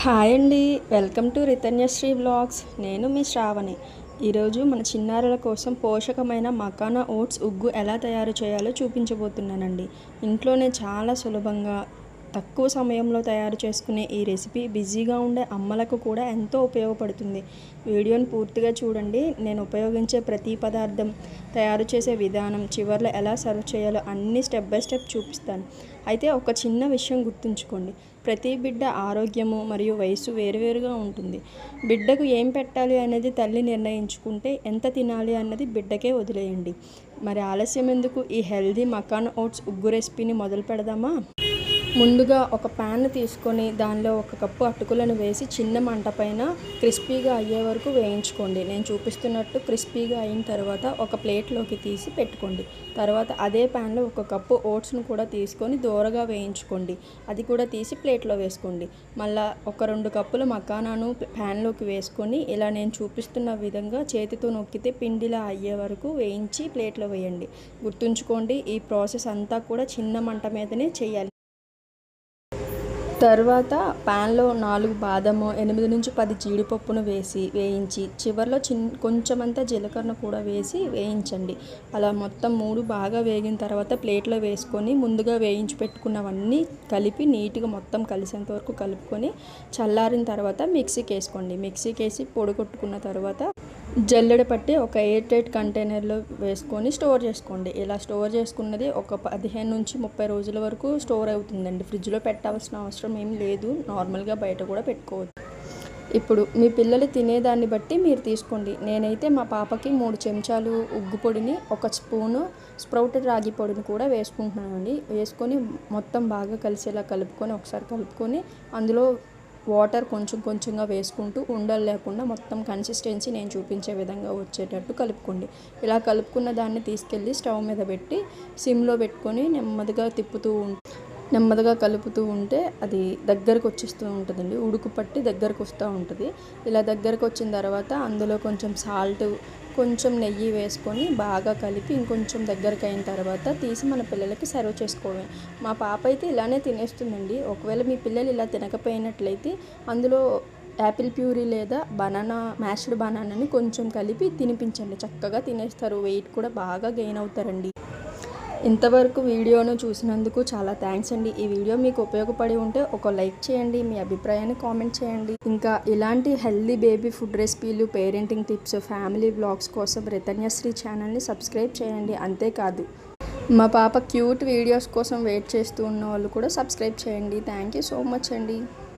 Hi అండి, welcome to రితన్యశ్రీ vlogs. నేను మీ శ్రావణి. ఈరోజు మన చిన్నారుల కోసం పోషకమైన మకానా ఓట్స్ ఉగ్గు ఎలా తయారు చేయాలో చూపించబోతున్నానండి. ఇంట్లోనే చాలా సులభంగా తక్కువ సమయంలో తయారు చేసుకునే ఈ రెసిపీ బిజీగా ఉండే అమ్మలకు కూడా ఎంతో ఉపయోగపడుతుంది. వీడియోని పూర్తిగా చూడండి. నేను ఉపయోగించే ప్రతి పదార్థం, తయారు చేసే విధానం, చివర్లో ఎలా సర్వ్ చేయాలో అన్నీ స్టెప్ బై స్టెప్ చూపిస్తాను. అయితే ఒక చిన్న విషయం గుర్తుంచుకోండి, ప్రతి బిడ్డ ఆరోగ్యము మరియు వయసు వేరువేరుగా ఉంటుంది. బిడ్డకు ఏం పెట్టాలి అనేది తల్లి నిర్ణయించుకుంటే ఎంత తినాలి అన్నది బిడ్డకే వదిలేయండి. మరి ఆలస్యం ఎందుకు, ఈ హెల్దీ మకానా ఓట్స్ ఉగ్గు రెసిపీని మొదలు పెడదామా? ముందుగా ఒక ప్యాన్ తీసుకొని దానిలో 1 కప్పు అటుకులను వేసి చిన్న మంట పైన క్రిస్పీగా అయ్యే వరకు వేయించుకోండి. నేను చూపిస్తున్నట్టు క్రిస్పీగా అయిన తర్వాత ఒక ప్లేట్లోకి తీసి పెట్టుకోండి. తర్వాత అదే ప్యాన్లో 1 కప్పు ఓట్స్ను కూడా తీసుకొని దోరగా వేయించుకోండి. అది కూడా తీసి ప్లేట్లో వేసుకోండి. మళ్ళీ ఒక 2 కప్పుల మకానాను ప్యాన్లోకి వేసుకొని ఇలా నేను చూపిస్తున్న విధంగా చేతితో నొక్కితే పిండిలా అయ్యే వరకు వేయించి ప్లేట్లో వేయండి. గుర్తుంచుకోండి, ఈ ప్రాసెస్ అంతా కూడా చిన్న మంట మీదనే చేయాలి. తర్వాత ప్యాన్లో 4 బాదము, 8 నుంచి 10 జీడిపప్పును వేసి వేయించి చివరిలో కొంచెమంతా జీలకర్ర కూడా వేసి వేయించండి. అలా మొత్తం 3 బాగా వేగిన తర్వాత ప్లేట్లో వేసుకొని ముందుగా వేయించి పెట్టుకున్నవన్నీ కలిపి నీట్గా మొత్తం కలిసేంత వరకు కలుపుకొని చల్లారిన తర్వాత మిక్సీకి వేసుకోండి. మిక్సీకి వేసి పొడి కొట్టుకున్న తర్వాత జల్లెడ పట్టి ఒక ఎయిర్ టైట్ కంటైనర్లో వేసుకొని స్టోర్ చేసుకోండి. ఇలా స్టోర్ చేసుకున్నది ఒక 15 నుంచి 30 రోజుల వరకు స్టోర్ అవుతుందండి. ఫ్రిడ్జ్లో పెట్టాల్సిన అవసరం ఏం లేదు, నార్మల్గా బయట కూడా పెట్టుకోవచ్చు. ఇప్పుడు మీ పిల్లలు తినేదాన్ని బట్టి మీరు తీసుకోండి. నేనైతే మా పాపకి 3 చెంచాలు ఉగ్గు పొడిని, 1 స్పూను స్ప్రౌటెడ్ రాగి పొడిని కూడా వేసుకుంటున్నానండి. వేసుకొని మొత్తం బాగా కలిసేలా కలుపుకొని ఒకసారి కలుపుకొని అందులో వాటర్ కొంచెం కొంచెంగా వేసుకుంటూ ఉండలు లేకుండా మొత్తం కన్సిస్టెన్సీ నేను చూపించే విధంగా వచ్చేటట్టు కలుపుకోండి. ఇలా కలుపుకున్న దాన్ని తీసుకెళ్ళి స్టవ్ మీద పెట్టి సిమ్లో పెట్టుకొని నెమ్మదిగా కలుపుతూ ఉంటే అది దగ్గరకు వచ్చేస్తూ ఉంటుందండి. ఉడుకు పట్టి దగ్గరకు వస్తూ ఉంటుంది. ఇలా దగ్గరకు వచ్చిన తర్వాత అందులో కొంచెం సాల్ట్, కొంచెం నెయ్యి వేసుకొని బాగా కలిపి ఇంకొంచెం దగ్గరకు అయిన తర్వాత తీసి మన పిల్లలకి సర్వ్ చేసుకోవడమే. మా పాప అయితే ఇలానే తినేస్తుందండి. ఒకవేళ మీ పిల్లలు ఇలా తినకపోయినట్లయితే అందులో యాపిల్ ప్యూరీ లేదా మ్యాష్డ్ బనానాని కొంచెం కలిపి తినిపించండి. చక్కగా తినేస్తారు, వెయిట్ కూడా బాగా గెయిన్ అవుతారండి. ఇంతవరకు వీడియోను చూసినందుకు చాలా థ్యాంక్స్ అండి. ఈ వీడియో మీకు ఉపయోగపడి ఉంటే ఒక లైక్ చేయండి, మీ అభిప్రాయాన్ని కామెంట్ చేయండి. ఇంకా ఇలాంటి హెల్దీ బేబీ ఫుడ్ రెసిపీలు, పేరెంటింగ్ టిప్స్, ఫ్యామిలీ వ్లాగ్స్ కోసం రితన్యశ్రీ ఛానల్ని సబ్స్క్రైబ్ చేయండి. అంతేకాదు మా పాప క్యూట్ వీడియోస్ కోసం వెయిట్ చేస్తూ ఉన్న వాళ్ళు కూడా సబ్స్క్రైబ్ చేయండి. థ్యాంక్ యూ సో మచ్ అండి.